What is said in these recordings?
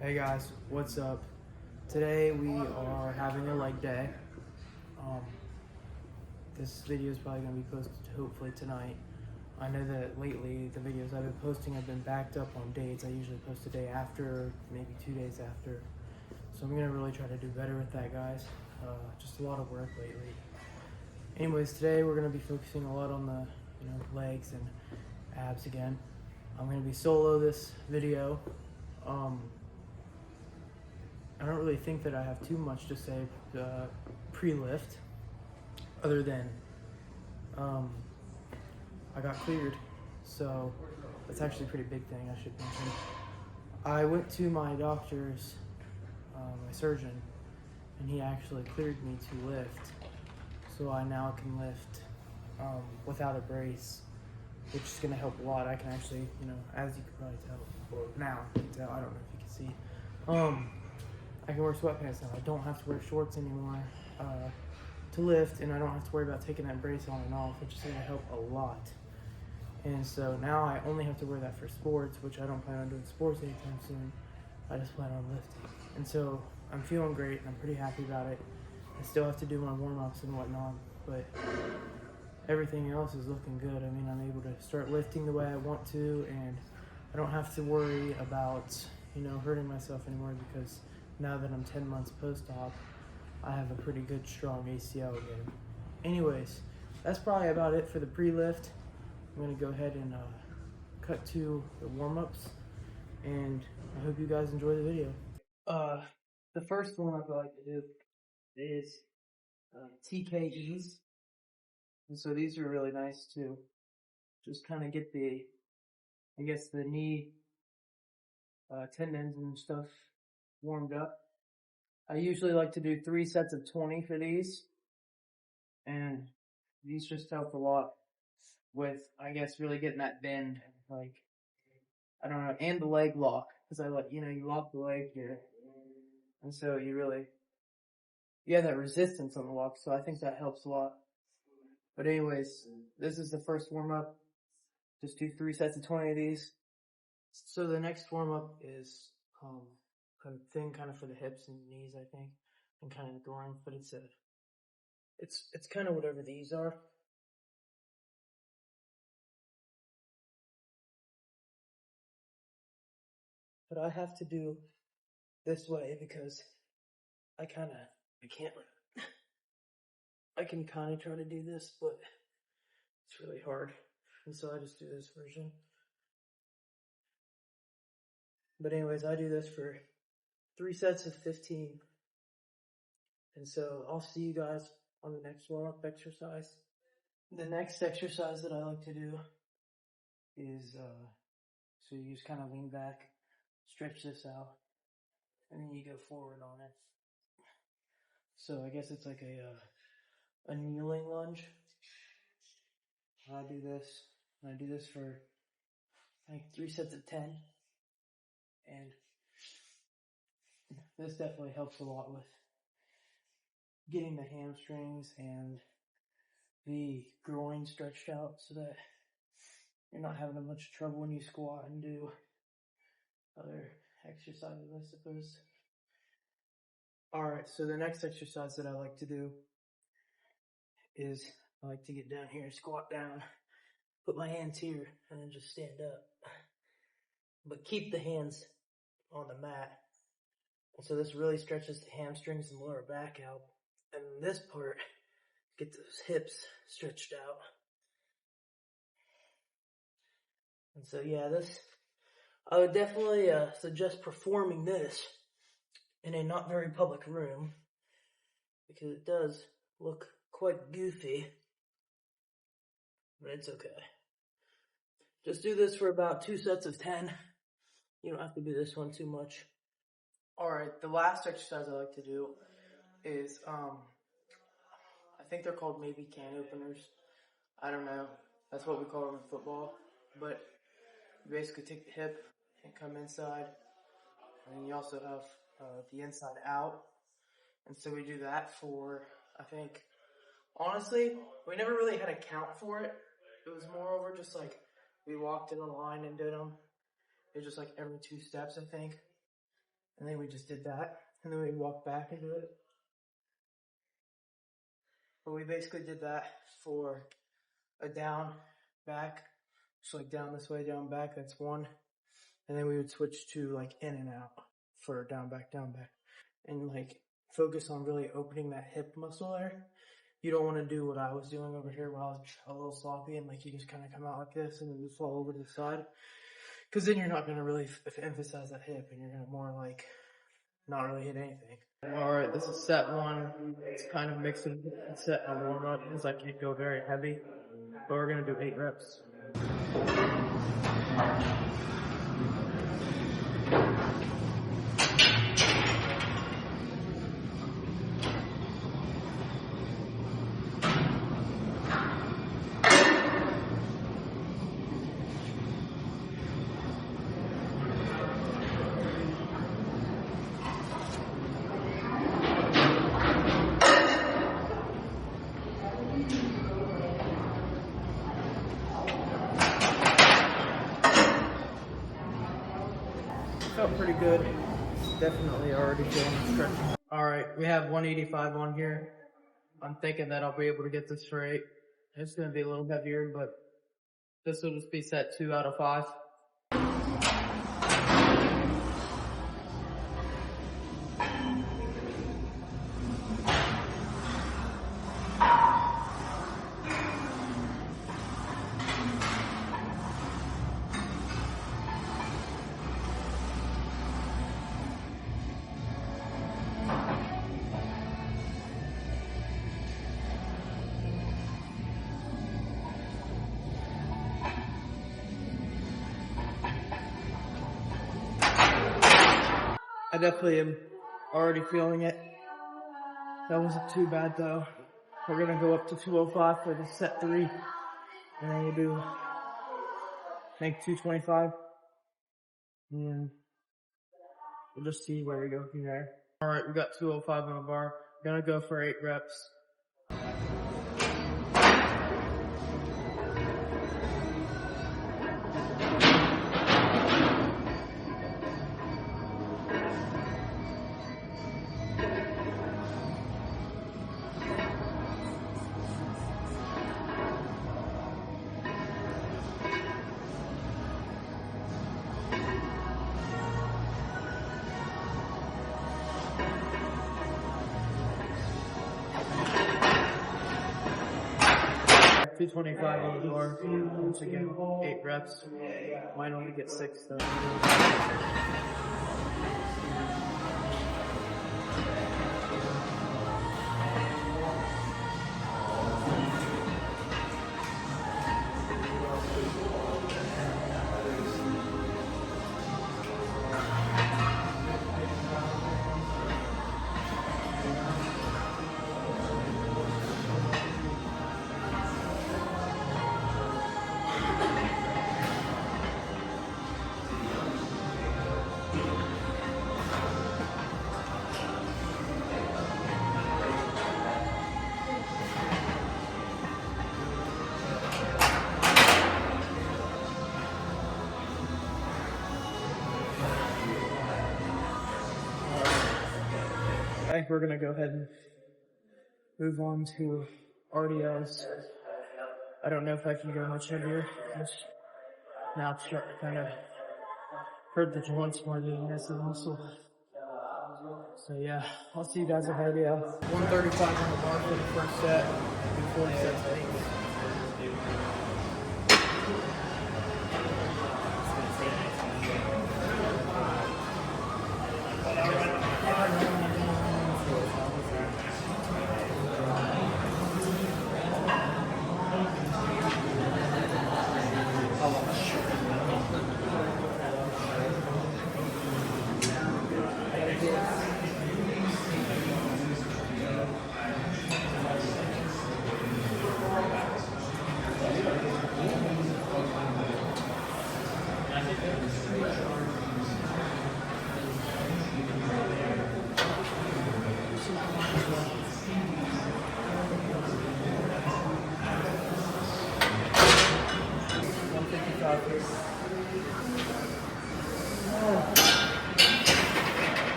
Hey guys, what's up? Today we are having a leg day. Um, this video is probably going to be posted hopefully tonight. I know that lately the videos I've been posting have been backed up on dates. I usually post a day after, maybe 2 days after. So I'm going to really try to do better with that, guys. Just a lot of work lately. Anyways, today we're going to be focusing a lot on the legs and abs again. I'm going to be solo this video. I don't really think that I have too much to say pre-lift, other than I got cleared, so that's actually a pretty big thing I should mention. I went to my doctor's, my surgeon, and he actually cleared me to lift, so I now can lift without a brace, which is going to help a lot. I can actually, as you can probably tell, or now you can tell, I don't know if you can see, I can wear sweatpants now. I don't have to wear shorts anymore to lift, and I don't have to worry about taking that brace on and off, which is going to help a lot. And so now I only have to wear that for sports, which I don't plan on doing sports anytime soon. I just plan on lifting. And so I'm feeling great, and I'm pretty happy about it. I still have to do my warm-ups and whatnot, but everything else is looking good. I mean, I'm able to start lifting the way I want to, and I don't have to worry about, hurting myself anymore, because now that I'm 10 months post-op, I have a pretty good, strong ACL again. Anyways, that's probably about it for the pre-lift. I'm going to go ahead and cut to the warm-ups, and I hope you guys enjoy the video. The first warm-up I like to do is TKEs. And so these are really nice to just kind of get the knee tendons and stuff warmed up. I usually like to do 3 sets of 20 for these, and these just help a lot with, really getting that bend, and the leg lock, because you lock the leg here, and so you have that resistance on the lock, so I think that helps a lot. But anyways, this is the first warm-up. Just do 3 sets of 20 of these. So the next warm-up is kind of for the hips and knees, I think, and kind of the groin, but it's kind of whatever these are. But I have to do this way because I can kind of try to do this, but it's really hard, and so I just do this version. But anyways, I do this for 3 sets of 15. And so I'll see you guys on the next warm-up exercise. The next exercise that I like to do is, so you just kind of lean back, stretch this out, and then you go forward on it. So I guess it's like a kneeling lunge. I do this for, 3 sets of 10. And this definitely helps a lot with getting the hamstrings and the groin stretched out so that you're not having a bunch of trouble when you squat and do other exercises, I suppose. Alright, so the next exercise that I like to do is I like to get down here, squat down, put my hands here, and then just stand up. But keep the hands on the mat. And so this really stretches the hamstrings and lower back out. And this part, get those hips stretched out. And so I would definitely suggest performing this in a not very public room, because it does look quite goofy, but it's okay. Just do this for about 2 sets of 10. You don't have to do this one too much. Alright, the last exercise I like to do is, I think they're called maybe can openers. I don't know. That's what we call them in football. But you basically take the hip and come inside. And then you also have the inside out. And so we do that for, honestly, we never really had a count for it. It was more over just we walked in a line and did them. It was just like every 2 steps, I think. And then we just did that. And then we walked back and do it. But we basically did that for a down, back. So like down this way, down, back, that's 1. And then we would switch to like in and out for down, back, and like focus on really opening that hip muscle there. You don't want to do what I was doing over here where I was a little sloppy and like you just kind of come out like this and then just fall over to the side. Because then you're not going to really emphasize that hip and you're going to more like not really hit anything. Alright, this is set 1. It's kind of mixing set and warm up because I can't go very heavy. But we're going to do 8 reps. Felt pretty good. Definitely already feeling the stretch. Alright, we have 185 on here. I'm thinking that I'll be able to get this for 8. It's going to be a little heavier, but this will just be set 2 out of 5. I definitely am already feeling it. That wasn't too bad though. We're gonna go up to 205 for the set 3. And then we'll do, I think 225. And we'll just see where we go from there. Alright, we got 205 on the bar. We're gonna go for 8 reps. $225 on the bar. Once again, 8 reps. Might only get 6 though. I think we're gonna go ahead and move on to RDLs. I don't know if I can go much heavier. Now it's starting to kind of hurt the joints more than it is the muscle. So yeah, I'll see you guys at RDL. 135 on the bar for the first set, and 40 sets of 8.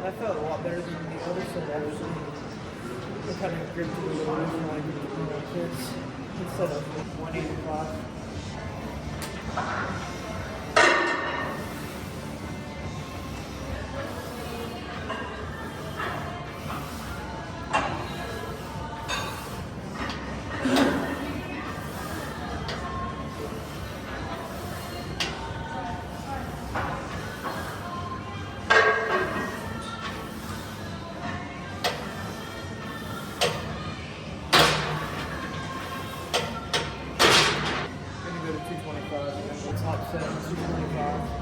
That felt a lot better than the other side actually. It kind of gripped it a little bit more like this instead of 185. Gonna go to 225 and then top set 225.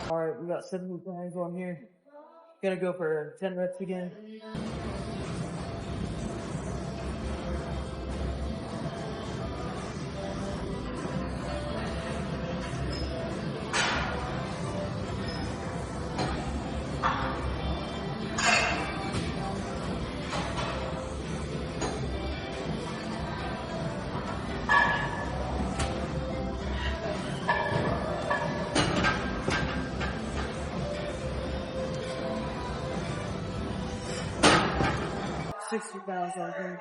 Alright, we got 70 pounds on here. Gonna go for 10 reps again. $60 on here.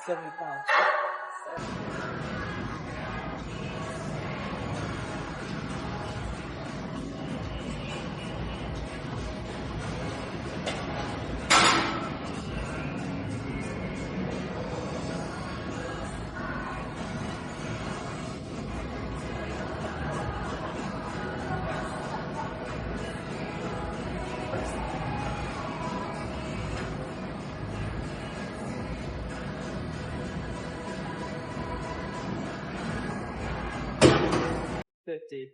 £70. $50.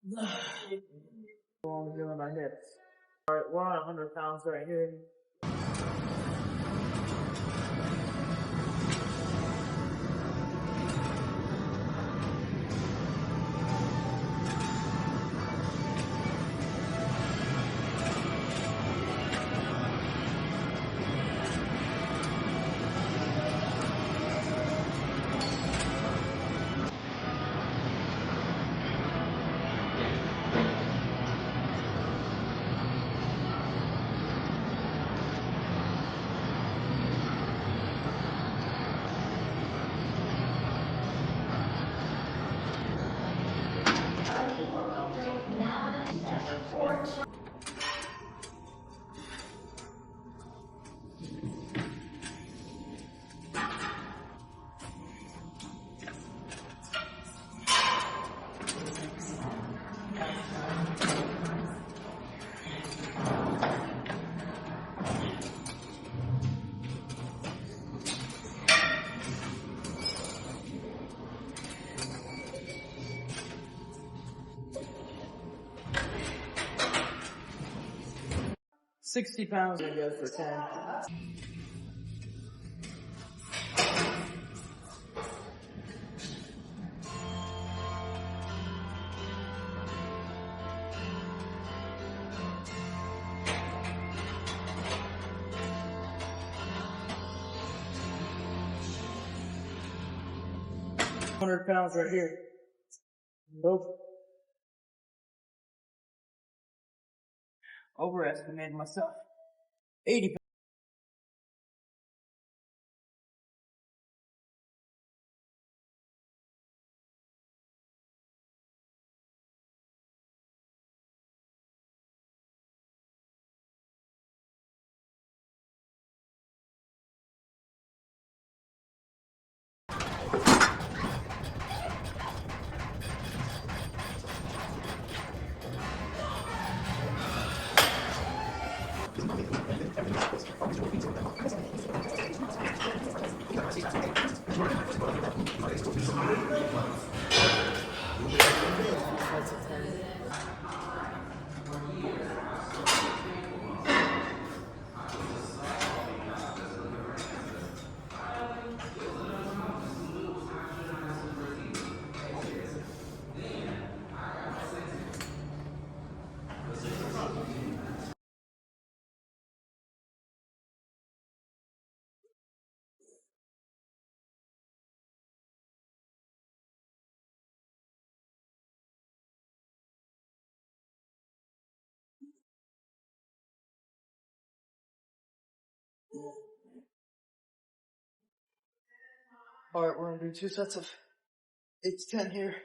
I'm doing my hips. Alright, we're on 100 pounds right here. Now 60 pounds I go for 10. £100 right here. Nope. Overestimated myself. 80 That's a 10. Alright, we're gonna do 2 sets of 8 to 10 here.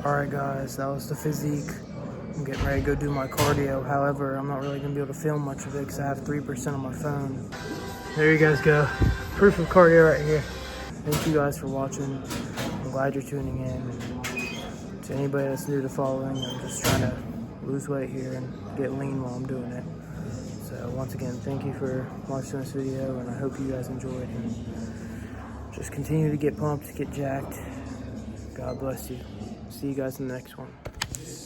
Alright guys, that was the physique. I'm getting ready to go do my cardio. However, I'm not really going to be able to film much of it because I have 3% on my phone. There you guys go. Proof of cardio right here. Thank you guys for watching. I'm glad you're tuning in. To anybody that's new to following, I'm just trying to lose weight here and get lean while I'm doing it. So once again, thank you for watching this video, and I hope you guys enjoyed. And just continue to get pumped, get jacked. God bless you. See you guys in the next one.